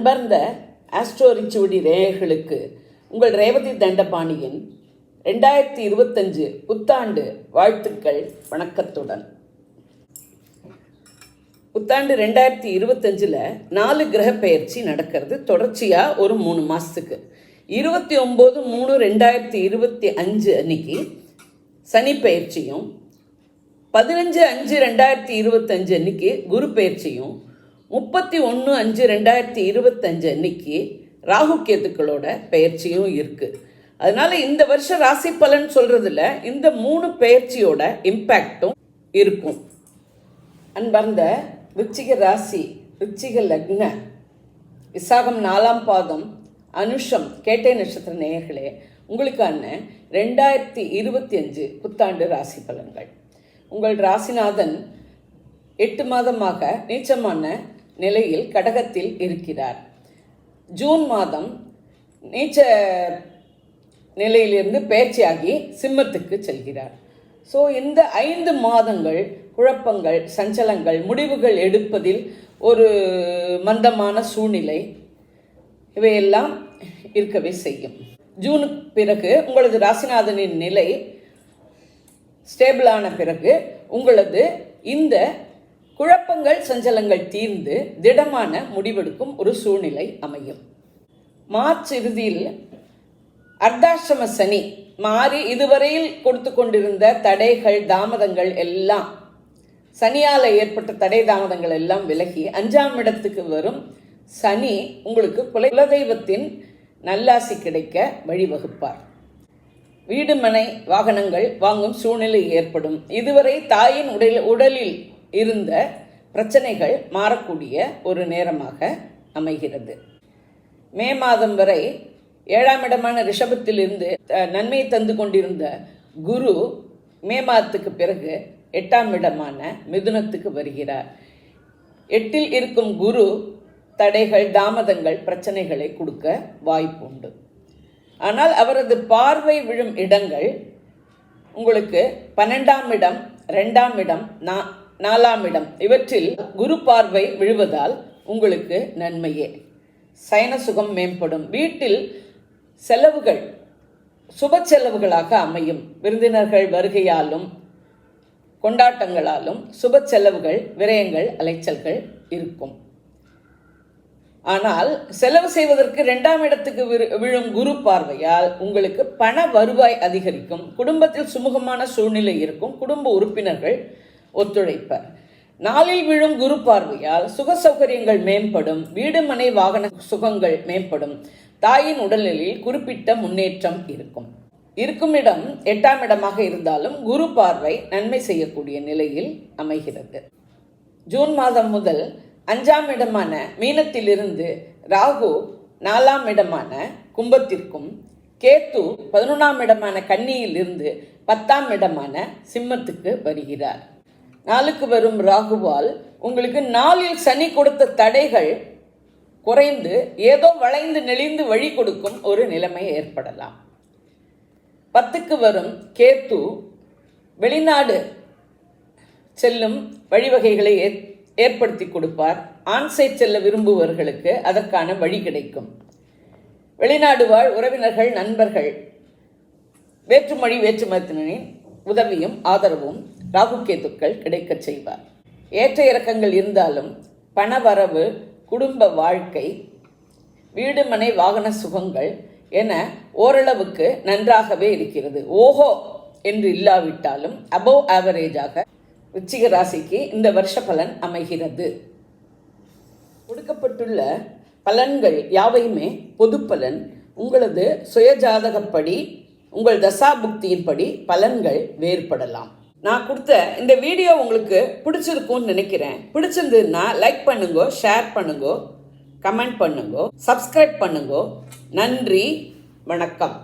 அன்பார்ந்த ஆஸ்ட்ரோ ரிச்சுவடி நேயர்களுக்கு உங்கள் ரேவதி தண்டபாணியின் 2025 புத்தாண்டு வாழ்த்துக்கள் வணக்கத்துடன். புத்தாண்டு 2025 4 கிரக பெயர்ச்சி நடக்கிறது தொடர்ச்சியாக ஒரு 3 மாதத்துக்கு. 29/3/2025 அன்னைக்கு சனி பெயர்ச்சியும், 15/5/2025 அன்னைக்கு குரு பெயர்ச்சியும், 31/5/2025 அன்னைக்கு ராகு கேத்துக்களோட பெயர்ச்சியும் இருக்குது. அதனால் இந்த வருஷம் ராசி பலன் சொல்கிறதுல இந்த 3 பெயர்ச்சியோட இம்பேக்டும் இருக்கும். அன்பார்ந்த விருச்சிக ராசி, விருச்சிக லக்ன, விசாகம் 4ஆம் பாதம், அனுஷம், கேட்டை நட்சத்திர நேயர்களே, உங்களுக்கான 2025 புத்தாண்டு ராசி பலன்கள். உங்கள் ராசிநாதன் 8 மாதமாக நீச்சமான நிலையில் கடகத்தில் இருக்கிறார். ஜூன் மாதம் நீச்ச நிலையிலிருந்து பெயர்ச்சியாகி சிம்மத்துக்கு செல்கிறார். ஸோ இந்த 5 மாதங்கள் குழப்பங்கள், சஞ்சலங்கள், முடிவுகள் எடுப்பதில் ஒரு மந்தமான சூழ்நிலை இவையெல்லாம் இருக்கவே செய்யும். ஜூனுக்கு பிறகு உங்களது ராசிநாதனின் நிலை ஸ்டேபிளான பிறகு உங்களது இந்த குழப்பங்கள், சஞ்சலங்கள் தீர்ந்து திடமான முடிவெடுக்கும் ஒரு சூழ்நிலை அமையும். மார்ச் இறுதியில் அர்த்தாஷ்டம சனி மாறி இதுவரையில் கொடுத்து கொண்டிருந்த தடைகள், தாமதங்கள் எல்லாம், சனியால் ஏற்பட்ட தடை தாமதங்கள் எல்லாம் விலகி 5ஆம் இடத்துக்கு வரும் சனி உங்களுக்கு குலதெய்வத்தின் நல்லாசி கிடைக்க வழிவகுப்பார். வீடு, மனை, வாகனங்கள் வாங்கும் சூழ்நிலை ஏற்படும். இதுவரை தாயின் உடலில் இருந்த பிரச்சனைகள் மாறக்கூடிய ஒரு நேரமாக அமைகிறது. மே மாதம் வரை 7ஆம் இடமான ரிஷபத்தில் இருந்து நன்மை தந்து கொண்டிருந்த குரு மே மாதத்துக்கு பிறகு 8ஆம் இடமான மிதுனத்துக்கு வருகிறார். 8இல் இருக்கும் குரு தடைகள், தாமதங்கள், பிரச்சனைகளை கொடுக்க வாய்ப்புண்டு. ஆனால் அவரது பார்வை விழும் இடங்கள் உங்களுக்கு 12ஆம் இடம், 2ஆம் இடம், 4ஆம் இடம் இவற்றில் குரு பார்வை விழுவதால் உங்களுக்கு நன்மையே. சயன சுகம் மேம்படும். வீட்டில் செலவுகள் சுப செலவுகளாக அமையும். விருந்தினர்கள் வருகையாலும் கொண்டாட்டங்களாலும் சுப செலவுகள், விரயங்கள், அலைச்சல்கள் இருக்கும். ஆனால் செலவு செய்வதற்கு 2ஆம் இடத்துக்கு விழும் குரு பார்வையால் உங்களுக்கு பண வருவாய் அதிகரிக்கும். குடும்பத்தில் சுமூகமான சூழ்நிலை இருக்கும். குடும்ப உறுப்பினர்கள் ஒத்துழைப்பர். 4இல் விழும் குரு பார்வையால் சுக சௌகரியங்கள் மேம்படும். வீடு, மனை, வாகன சுகங்கள் மேம்படும். தாயின் உடல்நிலையில் குறிப்பிட்ட முன்னேற்றம் இருக்கும் இடம் 8ஆம் இடமாக இருந்தாலும் குரு பார்வை நன்மை செய்யக்கூடிய நிலையில் அமைகிறது. ஜூன் மாதம் முதல் 5ஆம் இடமான மீனத்திலிருந்து ராகு 4ஆம் இடமான கும்பத்திற்கும், கேத்து 11ஆம் இடமான கன்னியில் இருந்து 10ஆம் இடமான சிம்மத்துக்கு வருகிறார். 4க்கு வரும் ராகுவால் உங்களுக்கு 4இல் சனி கொடுத்த தடைகள் குறைந்து ஏதோ வளைந்து நெளிந்து வழி கொடுக்கும் ஒரு நிலைமை ஏற்படலாம். 10க்கு வரும் கேத்து வெளிநாடு செல்லும் வழிவகைகளை ஏற்படுத்தி கொடுப்பார். ஆன்சைட் செல்ல விரும்புபவர்களுக்கு அதற்கான வழி கிடைக்கும். வெளிநாடு வாழ் உறவினர்கள், நண்பர்கள், வேற்றுமொழி வேற்றுமத்தினரின் உதவியும் ஆதரவும் ராகு கேத்துக்கள் கிடைக்க செய்வார். ஏற்ற இறக்கங்கள் இருந்தாலும் பணவரவு, குடும்ப வாழ்க்கை, வீடு, மனை, வாகன சுகங்கள் என ஓரளவுக்கு நன்றாகவே இருக்கிறது. ஓஹோ என்று இல்லாவிட்டாலும் அபோவ் ஆவரேஜாக விருச்சிக ராசிக்கு இந்த வருஷ பலன் அமைகிறது. கொடுக்கப்பட்டுள்ள பலன்கள் யாவையுமே பொது பலன். உங்களது சுயஜாதகப்படி, உங்கள் தசாபுக்தியின்படி பலன்கள் வேறுபடலாம். நான் கொடுத்த இந்த வீடியோ உங்களுக்கு பிடிச்சிருக்கும்னு நினைக்கிறேன். பிடிச்சிருந்ததுன்னா லைக் பண்ணுங்க, ஷேர் பண்ணுங்க, கமெண்ட் பண்ணுங்க, சப்ஸ்கிரைப் பண்ணுங்க. நன்றி, வணக்கம்.